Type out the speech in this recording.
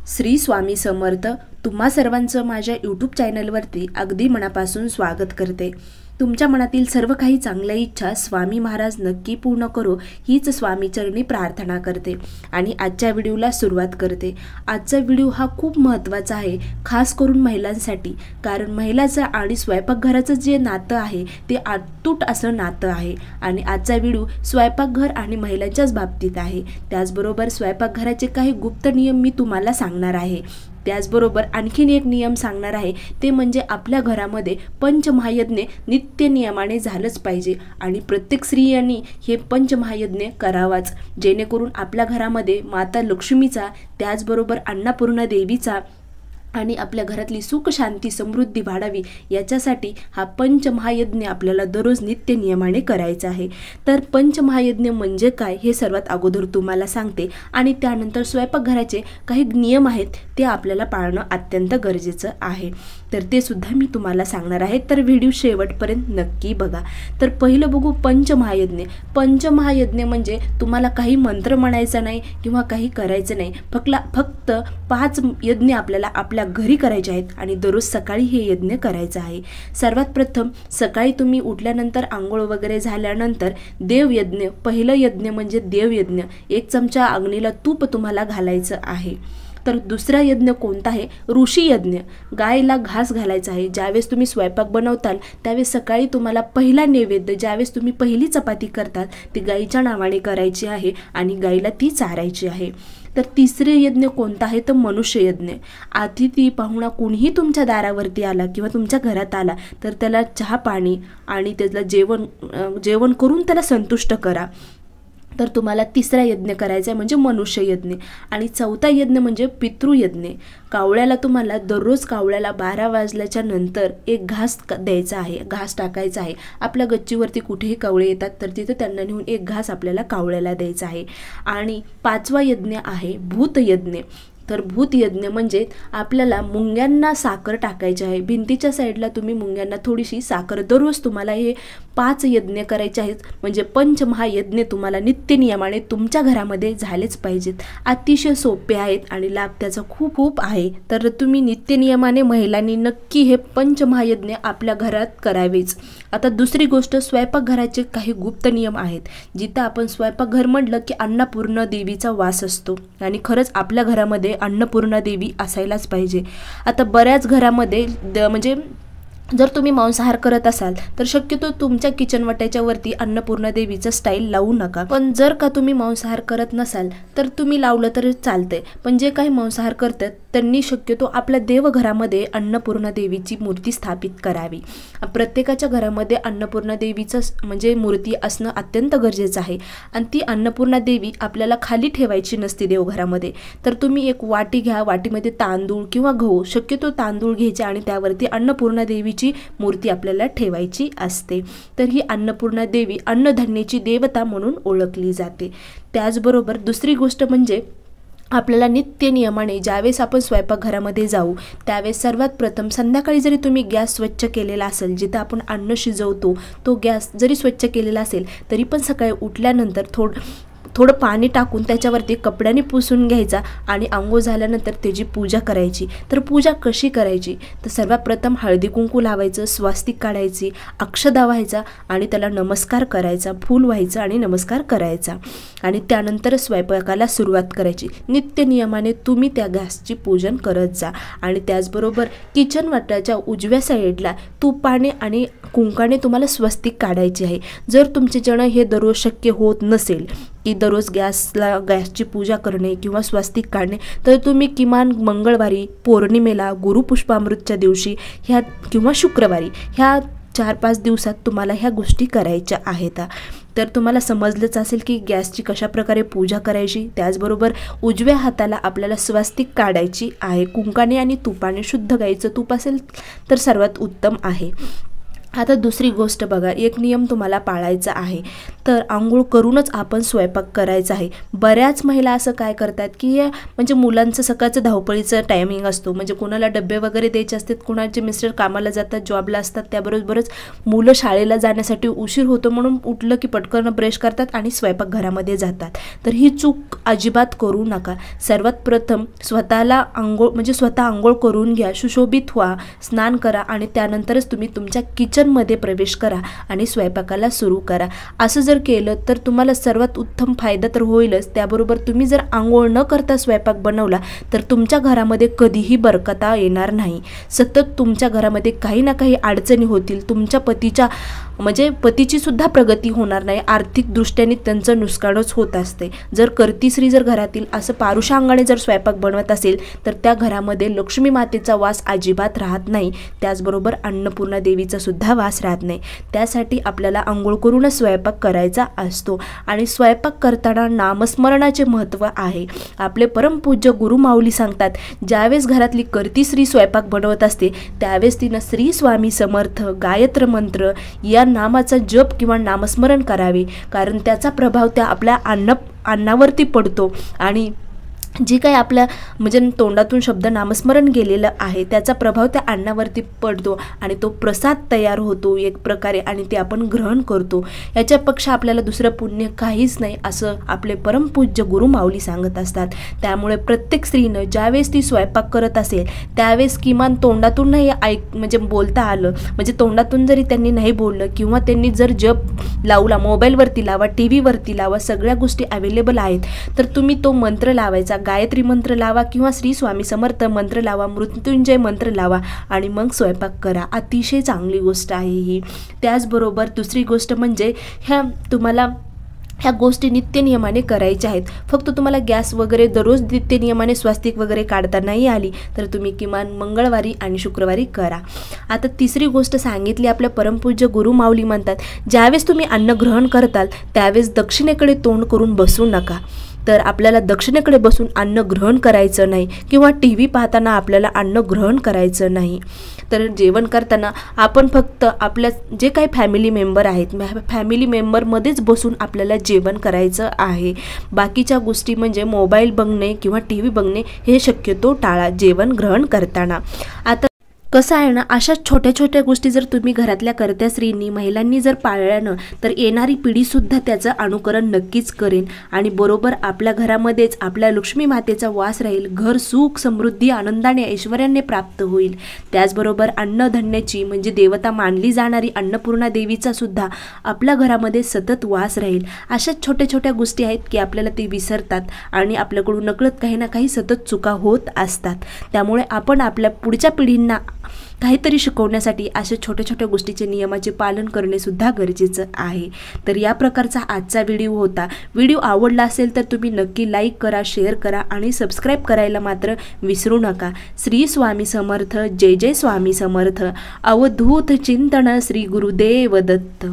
श्री स्वामी समर्थ। तुम्हा सर्वांचं माझ्या यूट्यूब चॅनलवरती अगदी मनापासून स्वागत करते। तुमच्या मनातील सर्व काही चांगल्या इच्छा स्वामी महाराज नक्की पूर्ण करो हीच स्वामी चरणी प्रार्थना करते आणि आजच्या व्हिडिओला सुरुवात करते। आजचा व्हिडिओ हा खूप महत्त्वाचा आहे, खास करून महिलांसाठी, कारण महिलाचं आणि स्वयंपाकघराचं जे नातं आहे ते अतूट असं नातं आहे आणि आजचा व्हिडिओ स्वयंपाकघर आणि महिलांच्याच बाबतीत आहे। त्याचबरोबर स्वयंपाकघराचे काही गुप्त नियम मी तुम्हाला सांगणार आहे। त्याचबरोबर आणखीन एक नियम सांगणार आहे, ते म्हणजे आपल्या घरामध्ये पंचमहायज्ञ नित्य नियमाने झालंच पाहिजे आणि प्रत्येक स्त्रियांनी हे पंचमहायज्ञ करावाच, जेणेकरून आपल्या घरामध्ये माता लक्ष्मीचा, त्याचबरोबर अन्नपूर्णा देवीचा आणि आपल्या घरातली सुख शांती समृद्धी वाढावी याच्यासाठी हा पंचमहायज्ञ आपल्याला दररोज नित्य नियमाने करायचा आहे। तर पंचमहायज्ञ म्हणजे काय हे सर्वात अगोदर तुम्हाला सांगते आणि त्यानंतर स्वयंपाकघराचे काही नियम आहेत ते आपल्याला पाळणं अत्यंत गरजेचं आहे, तर ते सुद्धा मी तुम्हाला सांगणार आहे। तर व्हिडिओ शेवटपर्यंत नक्की बघा। तर पहिलं बघू पंचमहायज्ञ। पंचमहायज्ञ म्हणजे तुम्हाला काही मंत्र म्हणायचा नाही किंवा काही करायचं नाही, फक्त 5 यज्ञ आपल्याला आपल्या घरी करायचे आहेत आणि दररोज सकाळी हे यज्ञ करायचं आहे। सर्वात प्रथम सकाळी तुम्ही उठल्यानंतर आंघोळ वगैरे झाल्यानंतर देवयज्ञ, पहिलं यज्ञ म्हणजे देवयज्ञ, 1 चमचा अग्नीला तूप तुम्हाला घालायचं आहे। तर दुसरा यज्ञ कोणता आहे? ऋषी यज्ञ। गायला घास घालायचा आहे। ज्यावेळेस तुम्ही स्वयंपाक बनवताल त्यावेळेस सकाळी तुम्हाला पहिला नैवेद्य, ज्यावेळेस तुम्ही पहिली चपाती करतात ती गाईच्या नावाने करायची आहे आणि गाईला ती चारायची आहे। तर तिसरे यज्ञ कोणता आहे? तर मनुष्य यज्ञ। अतिथी पाहुणा कोणीही तुमच्या दारावरती आला किंवा तुमच्या घरात आला तर त्याला चहा पाणी आणि त्याला जेवण करून त्याला संतुष्ट करा। तर तुम्हाला तिसरा यज्ञ करायचा आहे म्हणजे मनुष्य यज्ञ। आणि चौथा यज्ञ म्हणजे पितृयज्ञ। कावळ्याला तुम्हाला दररोज कावळ्याला 12 वाजल्याच्या नंतर एक घास द्यायचा आहे, घास टाकायचा आहे। आपल्या गच्चीवरती कुठेही कावळे येतात तर तिथे त्यांना नेऊन एक घास आपल्याला कावळ्याला द्यायचा आहे। आणि 5वा यज्ञ आहे भूतयज्ञ। तर भूतयज्ञ म्हणजे आपल्याला मुंग्यांना साखर टाकायची आहे। भिंतीच्या साईडला तुम्ही मुंग्यांना थोडीशी साखर, दररोज तुम्हाला हे 5 यज्ञ करायचे आहेत, म्हणजे पंचमहायज्ञ तुम्हाला नित्य नियमाने तुमच्या घरामध्ये झालेच पाहिजेत। अतिशय सोपे आहेत आणि लाभ त्याचा खूप खूप आहे। तर तुम्ही नित्य नियमाने महिलांनी नक्की हे पंचमहायज्ञ आपल्या घरात करावेच। आता दुसरी गोष्ट, स्वयंपाकघराचे काही गुप्त नियम आहेत, जिथं आपण स्वयंपाकघर म्हटलं की अन्नपूर्णा देवीचा वास असतो आणि खरंच आपल्या घरामध्ये अन्नपूर्णा देवी असायलाच पाहिजे। आता बऱ्याच घरामध्ये म्हणजे जर तुम्ही मांसाहार करत असाल तर शक्यतो तुमच्या किचन वाट्याच्या वरती अन्नपूर्णा देवीचं स्टाईल लावू नका, पण जर का तुम्ही मांसाहार करत नसाल तर तुम्ही लावलं तर चालतंय। पण जे काही मांसाहार करतात त्यांनी शक्यतो आपल्या देवघरामध्ये अन्नपूर्णा देवीची मूर्ती स्थापित करावी। प्रत्येकाच्या घरामध्ये अन्नपूर्णा देवीचं म्हणजे मूर्ती असणं अत्यंत गरजेचं आहे आणि ती अन्नपूर्णा देवी आपल्याला खाली ठेवायची नसते देवघरामध्ये। तर तुम्ही एक वाटी घ्या, वाटीमध्ये तांदूळ किंवा गहू, शक्यतो तांदूळ घ्यायचे आणि त्यावरती अन्नपूर्णा देवीची मूर्ती आपल्याला ठेवायची असते। तर ही अन्नपूर्णा देवी अन्नधान्याची देवता म्हणून ओळखली जाते। त्याचबरोबर दुसरी गोष्ट म्हणजे आपल्याला नित्य नियमाने ज्यावेळेस आपण स्वयंपाकघरामध्ये जाऊ त्यावेळेस सर्वात प्रथम संध्याकाळी जरी तुम्ही गॅस स्वच्छ केलेला असेल, जिथं आपण अन्न शिजवतो तो गॅस जरी स्वच्छ केलेला असेल तरी पण सकाळी उठल्यानंतर थोडं पाणी टाकून त्याच्यावरती कपड्याने पुसून घ्यायचा आणि अंघोळ झाल्यानंतर त्याची पूजा करायची। तर पूजा कशी करायची? तर सर्वात प्रथम हळदी कुंकू लावायचं, स्वास्तिक काढायची, अक्षदा व्हायचा आणि त्याला नमस्कार करायचा, फूल व्हायचं आणि नमस्कार करायचा आणि त्यानंतर स्वयंपाकाला सुरुवात करायची। नित्य नियमाने तुम्ही त्या गॅसची पूजन करत जा आणि त्याचबरोबर किचन वाट्याच्या उजव्या साईडला तुपाने आणि कुंकाने तुम्हाला स्वस्तिक काढायची आहे। जर तुमचे जण हे दररोज शक्य होत नसेल की दररोज गॅसची पूजा करणे किंवा स्वस्तिक काढणे, तर तुम्ही किमान मंगळवारी, पौर्णिमेला, गुरुपुष्पामृतच्या दिवशी ह्या किंवा शुक्रवारी ह्या 4-5 दिवसात तुम्हाला ह्या गोष्टी करायच्या आहेत। तर तुम्हाला समजलंच असेल की गॅसची कशा प्रकारे पूजा करायची। त्याचबरोबर उजव्या हाताला आपल्याला स्वस्तिक काढायची आहे कुंकाने आणि तुपाने, शुद्ध गाईचं तूप असेल तर सर्वात उत्तम आहे। आता दुसरी गोष्ट बघा, एक नियम तुम्हाला पाळायचा आहे, तर आंघोळ करूनच आपण स्वयंपाक करायचा आहे. बऱ्याच महिला असं काय करतात की म्हणजे मुलांचं सकाळचं धावपळीचं टायमिंग असतो, म्हणजे कोणाला डबे वगैरे द्यायचे असतात, कोणाचे मिस्टर कामाला जातात, जॉबला असतात, त्याबरोबरच मुलं शाळेला जाण्यासाठी उशीर होतो म्हणून उठलं की पटकन ब्रश करतात आणि स्वयंपाकघरामध्ये जातात. तर ही चूक अजिबात करू नका. सर्वात प्रथम स्वतःला स्वतः आंघोळ करून घ्या, सुशोभित व्हा, स्नान करा आणि त्यानंतरच तुम्ही तुमच्या किचनमध्ये प्रवेश करा आणि स्वयंपाकाला सुरू करा. असं जर केलं तर तुम्हाला सर्वात उत्तम फायदा तर होईलच, त्याबरोबर तुम्ही जर आंघोळ न करता स्वयंपाक बनवला तर तुमच्या घरामध्ये कधीही बरकता येणार नाही. सतत तुमच्या घरामध्ये काही ना काही अडचणी होतील, तुमच्या पतीची सुद्धा प्रगती होणार नाही, आर्थिक दृष्ट्याने त्यांचं नुकसानच होत असते. जर करती स्त्री जर घरातील असं पारुषा अंगाने जर स्वयंपाक बनवत असेल तर त्या घरामध्ये लक्ष्मी मातेचा वास अजिबात राहत नाही, त्याचबरोबर अन्नपूर्णा देवीचा सुद्धा वास राहत नाही. त्यासाठी आपल्याला आंघोळ करूनच स्वयंपाक करायचा असतो. आणि स्वयंपाक करताना नामस्मरणाचे महत्त्व आहे. आपले परमपूज्य गुरुमाऊली सांगतात, ज्यावेळेस घरातली करती स्त्री स्वयंपाक बनवत असते त्यावेळेस तिनं श्री स्वामी समर्थ, गायत्र मंत्र या नामाचा जप किंवा नामस्मरण करावे, कारण त्याचा प्रभाव त्या आपल्या अन्नावरती पडतो आणि जी काही आपल्या तोंडातून शब्द नामस्मरण गेलेलं आहे त्याचा प्रभाव त्या अन्नावरती पडतो आणि तो प्रसाद तयार होतो एक प्रकारे आणि ते आपण ग्रहण करतो. याच्यापेक्षा आपल्याला दुसरं पुण्य काहीच नाही असं आपले परमपूज्य गुरुमाऊली सांगत असतात. त्यामुळे प्रत्येक स्त्रीनं ज्यावेळेस ती स्वयंपाक करत असेल त्यावेळेस किमान तोंडातून नाही बोलता आलं, तोंडातून जरी त्यांनी नाही बोललं किंवा त्यांनी जर जप लावला, मोबाईलवरती लावा, टी व्हीवरती लावा, सगळ्या गोष्टी अवेलेबल आहेत, तर तुम्ही तो मंत्र लावायचा, गायत्री मंत्र लावा किंवा श्री स्वामी समर्थ मंत्र लावा, मृत्युंजय मंत्र लावा आणि मग स्वयंपाक करा. अतिशय चांगली गोष्ट आहे ही. त्याचबरोबर दुसरी गोष्ट म्हणजे ह्या गोष्टी नित्यनियमाने करायच्या आहेत. फक्त तुम्हाला गॅस वगैरे दररोज नित्यनियमाने स्वास्तिक वगैरे काढता नाही आली तर तुम्ही किमान मंगळवारी आणि शुक्रवारी करा. आता तिसरी गोष्ट सांगितली, आपल्या परमपूज्य गुरुमाऊली म्हणतात, ज्यावेळेस तुम्ही अन्न ग्रहण करताल त्यावेळेस दक्षिणेकडे तोंड करून बसू नका. तर आपल्याला दक्षिणेकडे बसून अन्न ग्रहण करायचं नाही किंवा टी व्ही पाहताना आपल्याला अन्न ग्रहण करायचं नाही. तर जेवण करताना आपण फक्त आपल्या जे काही फॅमिली मेंबर आहेत फॅमिली मेंबरमध्येच बसून आपल्याला जेवण करायचं आहे. बाकीच्या गोष्टी मोबाईल बघणे किंवा टी व्ही बघणे हे शक्यतो टाळा जेवण ग्रहण करताना. आता कसं आहे ना, अशा छोट्या छोट्या गोष्टी जर तुम्ही घरातल्या कर्त्या स्त्रींनी महिलांनी जर पाळल्यानं तर येणारी पिढीसुद्धा त्याचं अनुकरण नक्कीच करेन आणि बरोबर आपल्या घरामध्येच आपल्या लक्ष्मी मातेचा वास राहील, घर सुख समृद्धी आनंदाने ऐश्वर्याने प्राप्त होईल. त्याचबरोबर अन्नधान्याची देवता मानली जाणारी अन्नपूर्णा देवीचा सुद्धा आपल्या घरामध्ये सतत वास राहील. अशा छोट्या छोट्या गोष्टी आहेत की आपल्याला ते विसरतात आणि आपल्याकडून नकळत काही ना काही सतत चुका होत असतात. त्यामुळे आपण आपल्या पुढच्या पिढींना काहीतरी शिकवण्यासाठी अशा छोट्या छोट्या गोष्टीचे नियमाचे पालन करणे सुद्धा गरजेचं आहे. तर या प्रकारचा आजचा व्हिडिओ होता. व्हिडिओ आवडला असेल तर तुम्ही नक्की लाईक करा, शेअर करा आणि सबस्क्राईब करायला मात्र विसरू नका. श्री स्वामी समर्थ. जय जय स्वामी समर्थ. अवधूत चिंतन. श्री गुरुदेव दत्त.